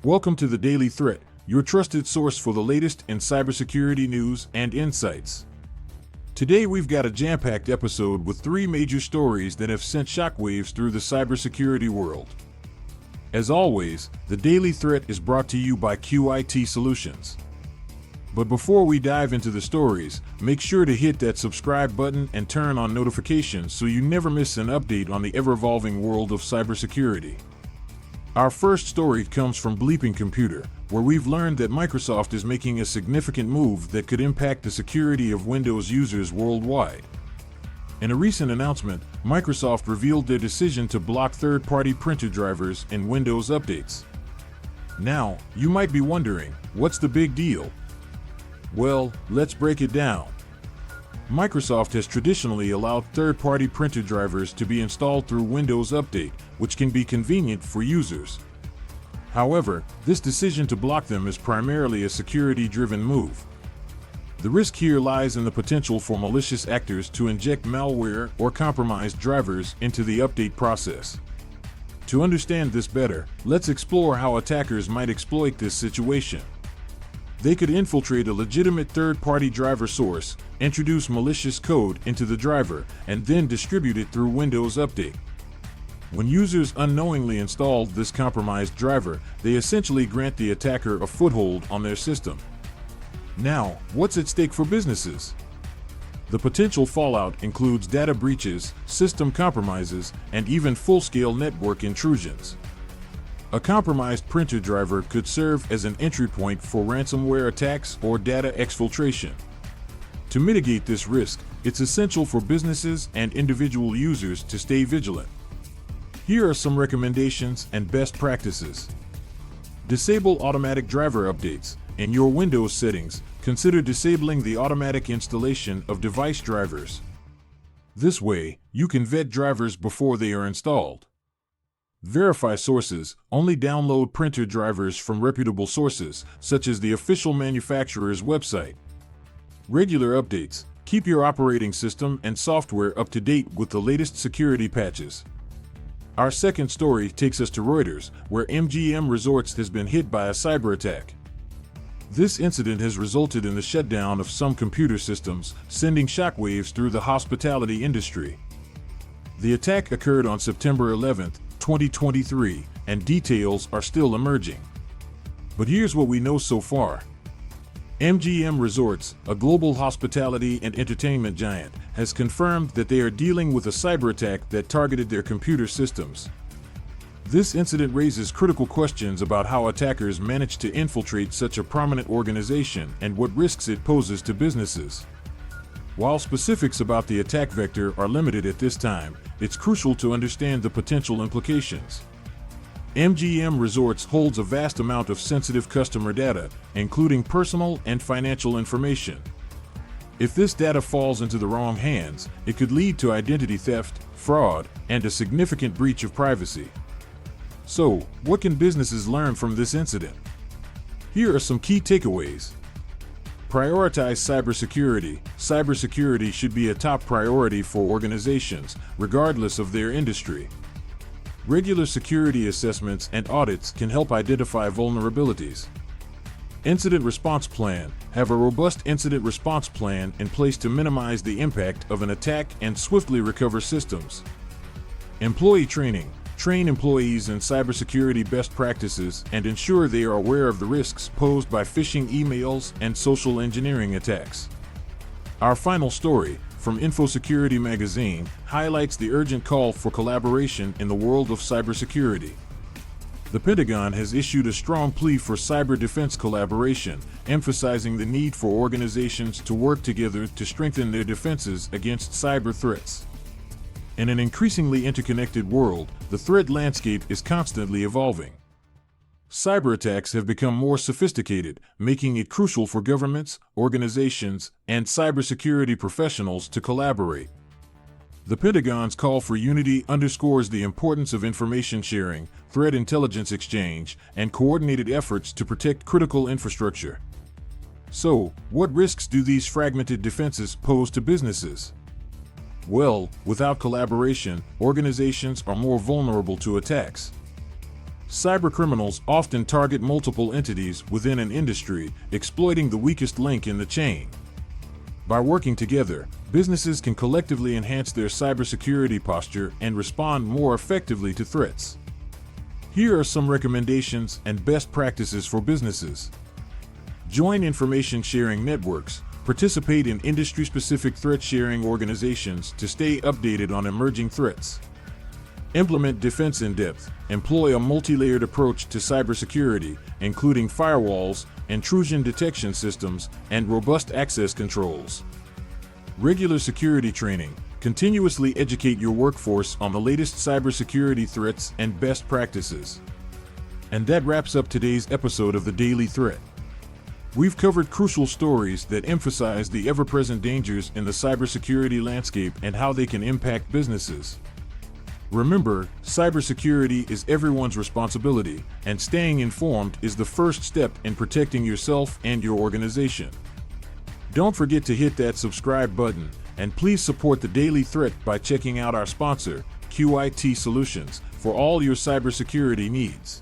Welcome to the Daily Threat, your trusted source for the latest in cybersecurity news and insights. Today we've got a jam-packed episode with three major stories that have sent shockwaves through the cybersecurity world. As always, the Daily Threat is brought to you by QIT Solutions. But before we dive into the stories, make sure to hit that subscribe button and turn on notifications so you never miss an update on the ever-evolving world of cybersecurity. Our first story comes from Bleeping Computer, where we've learned that Microsoft is making a significant move that could impact the security of Windows users worldwide. In a recent announcement, Microsoft revealed their decision to block third-party printer drivers in Windows updates. Now, you might be wondering, what's the big deal? Well, let's break it down. Microsoft has traditionally allowed third-party printer drivers to be installed through Windows Update, which can be convenient for users. However, this decision to block them is primarily a security-driven move. The risk here lies in the potential for malicious actors to inject malware or compromised drivers into the update process. To understand this better, let's explore how attackers might exploit this situation. They could infiltrate a legitimate third-party driver source, introduce malicious code into the driver, and then distribute it through Windows Update. When users unknowingly install this compromised driver, they essentially grant the attacker a foothold on their system. Now, what's at stake for businesses? The potential fallout includes data breaches, system compromises, and even full-scale network intrusions. A compromised printer driver could serve as an entry point for ransomware attacks or data exfiltration. To mitigate this risk, it's essential for businesses and individual users to stay vigilant. Here are some recommendations and best practices. Disable automatic driver updates. In your Windows settings, consider disabling the automatic installation of device drivers. This way, you can vet drivers before they are installed. Verify sources. Only download printer drivers from reputable sources, such as the official manufacturer's website. Regular updates. Keep your operating system and software up to date with the latest security patches. Our second story takes us to Reuters, where MGM Resorts has been hit by a cyberattack. This incident has resulted in the shutdown of some computer systems, sending shockwaves through the hospitality industry. The attack occurred on September 11, 2023, and details are still emerging. But here's what we know so far. MGM Resorts, a global hospitality and entertainment giant, has confirmed that they are dealing with a cyberattack that targeted their computer systems. This incident raises critical questions about how attackers managed to infiltrate such a prominent organization and what risks it poses to businesses. While specifics about the attack vector are limited at this time, it's crucial to understand the potential implications. MGM Resorts holds a vast amount of sensitive customer data, including personal and financial information. If this data falls into the wrong hands, it could lead to identity theft, fraud, and a significant breach of privacy. So, what can businesses learn from this incident? Here are some key takeaways. Prioritize cybersecurity. Cybersecurity should be a top priority for organizations, regardless of their industry. Regular security assessments and audits can help identify vulnerabilities. Incident response plan. Have a robust incident response plan in place to minimize the impact of an attack and swiftly recover systems. Employee training. Train employees in cybersecurity best practices and ensure they are aware of the risks posed by phishing emails and social engineering attacks. Our final story, from InfoSecurity magazine, highlights the urgent call for collaboration in the world of cybersecurity. The Pentagon has issued a strong plea for cyber defense collaboration, emphasizing the need for organizations to work together to strengthen their defenses against cyber threats. In an increasingly interconnected world, the threat landscape is constantly evolving. Cyberattacks have become more sophisticated, making it crucial for governments, organizations, and cybersecurity professionals to collaborate. The Pentagon's call for unity underscores the importance of information sharing, threat intelligence exchange, and coordinated efforts to protect critical infrastructure. So, what risks do these fragmented defenses pose to businesses? Well, without collaboration, organizations are more vulnerable to attacks. Cybercriminals often target multiple entities within an industry, exploiting the weakest link in the chain. By working together, businesses can collectively enhance their cybersecurity posture and respond more effectively to threats. Here are some recommendations and best practices for businesses. Join information sharing networks. Participate in industry-specific threat-sharing organizations to stay updated on emerging threats. Implement defense in depth. Employ a multi-layered approach to cybersecurity, including firewalls, intrusion detection systems, and robust access controls. Regular security training. Continuously educate your workforce on the latest cybersecurity threats and best practices. And that wraps up today's episode of The Daily Threat. We've covered crucial stories that emphasize the ever-present dangers in the cybersecurity landscape and how they can impact businesses. Remember, cybersecurity is everyone's responsibility, and staying informed is the first step in protecting yourself and your organization. Don't forget to hit that subscribe button, and please support The Daily Threat by checking out our sponsor, QIT Solutions, for all your cybersecurity needs.